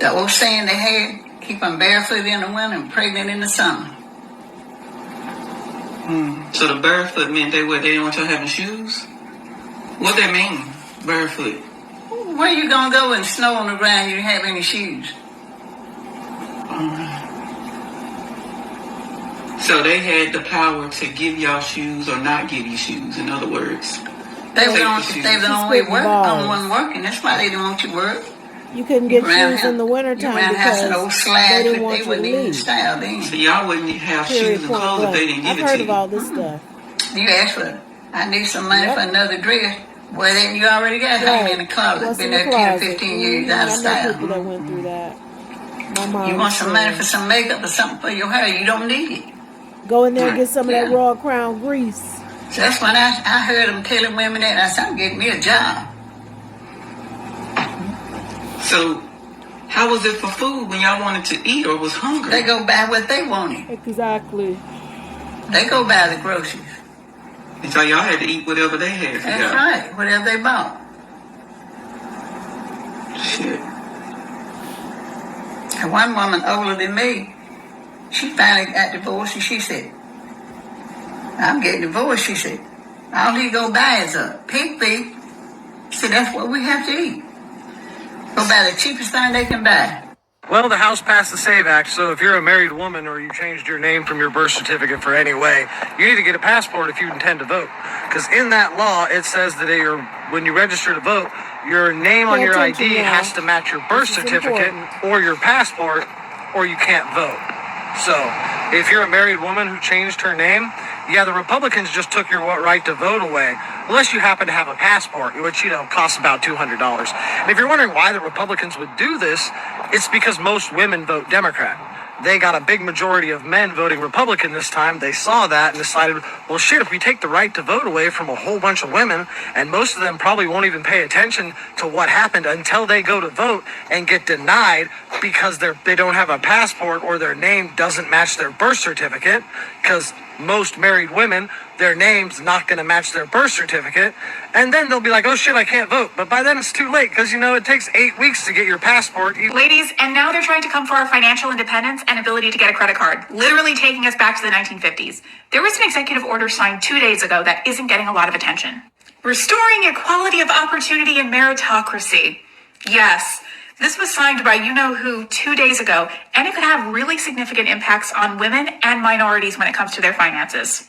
The old saying they had, keep them barefoot in the winter and pregnant in the summer. So the barefoot meant they didn't want you having shoes? What that mean, barefoot? Where you gonna go and snow on the ground you didn't have any shoes? So they had the power to give y'all shoes or not give you shoes, in other words. They were the only one working. That's why they didn't want you to work. You couldn't get shoes in the wintertime because they didn't want you to leave. So y'all wouldn't have shoes and clothes if they didn't give it to you. I've heard of all this stuff. You asked for, I need some money for another dress. Well, then you already got hanging in the closet. What's Been in the there 10 or closet? 15 years out of I style. know people that went through that. My mom You want some money for some makeup or something for your hair, you don't need it. Go in there and get some of that raw crown grease. So that's when I heard them telling women that. I said, I'm getting me a job. So, how was it for food when y'all wanted to eat or was hungry? They go buy what they wanted. Exactly. They go buy the groceries. And so y'all had to eat whatever they had for y'all. That's right, whatever they bought. Shit. And one woman older than me, she finally got divorced and she said, I'm getting divorced, she said. All he go buy is a pig feet. She said, that's what we have to eat. Go buy the cheapest thing they can buy. Well, the House passed the SAVE Act, so if you're a married woman or you changed your name from your birth certificate for any way, you need to get a passport if you intend to vote. Because in that law, it says that when you register to vote, your name on your ID has to match your birth certificate or your passport, or you can't vote. So, if you're a married woman who changed her name, yeah, the Republicans just took your right to vote away, unless you happen to have a passport, which, costs about $200. And if you're wondering why the Republicans would do this, it's because most women vote Democrat. They got a big majority of men voting Republican this time. They saw that and decided, well, shit, if we take the right to vote away from a whole bunch of women, and most of them probably won't even pay attention to what happened until they go to vote and get denied because they don't have a passport or their name doesn't match their birth certificate, because most married women, their name's not going to match their birth certificate, and then they'll be like, oh shit, I can't vote. But by then it's too late, because it takes 8 weeks to get your passport. Ladies, and now they're trying to come for our financial independence and ability to get a credit card, literally taking us back to the 1950s. There was an executive order signed 2 days ago that isn't getting a lot of attention. Restoring equality of opportunity and meritocracy. Yes. This was signed by you-know-who 2 days ago, and it could have really significant impacts on women and minorities when it comes to their finances.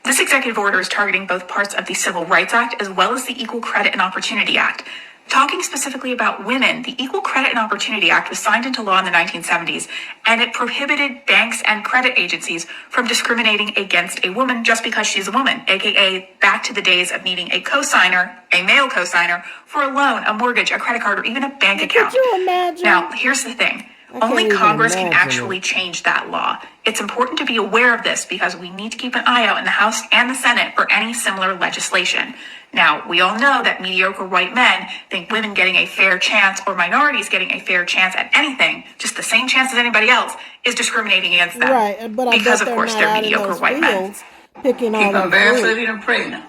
This executive order is targeting both parts of the Civil Rights Act as well as the Equal Credit and Opportunity Act. Talking specifically about women, the Equal Credit and Opportunity Act was signed into law in the 1970s, and it prohibited banks and credit agencies from discriminating against a woman just because she's a woman, aka back to the days of needing a cosigner, a male cosigner, for a loan, a mortgage, a credit card, or even a bank account. Could you imagine? Now, here's the thing. Only Congress can actually change that law. It's important to be aware of this because we need to keep an eye out in the House and the Senate for any similar legislation. Now, we all know that mediocre white men think women getting a fair chance or minorities getting a fair chance at anything, just the same chance as anybody else, is discriminating against them. Right, but because, of course, they're mediocre white men. Picking Keep them barefooted and pregnant.